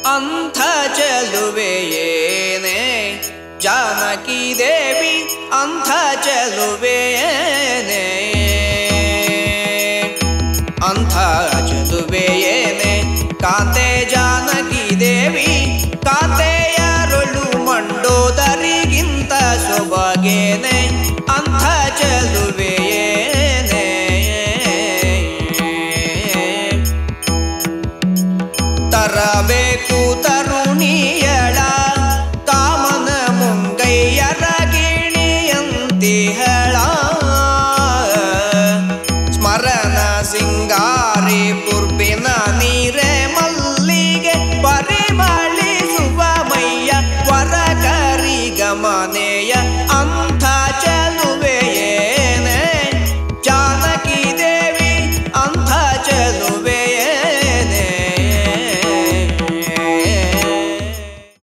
ಅಂಥ ಚೆಲುವೆಯೇನೆ ಜಾನಕಿ ದೇವಿ ಅಂಥ ಚೆಲುವೆಯೇನೆ ಅಂಥ ಚೆಲುವೆಯೇನೆ ಕಾಂತೆ ಜಾನಕಿ ದೇವಿ ಕಾಂತೆಯರುಳು ಮಂಡೋದರಿಗಿಂತ ಸೊಬಗೇನೆ ಅಂಥ ಚೆಲುವೆಯೇನೆ ತರಬೇಕು ತರುಣಿಯ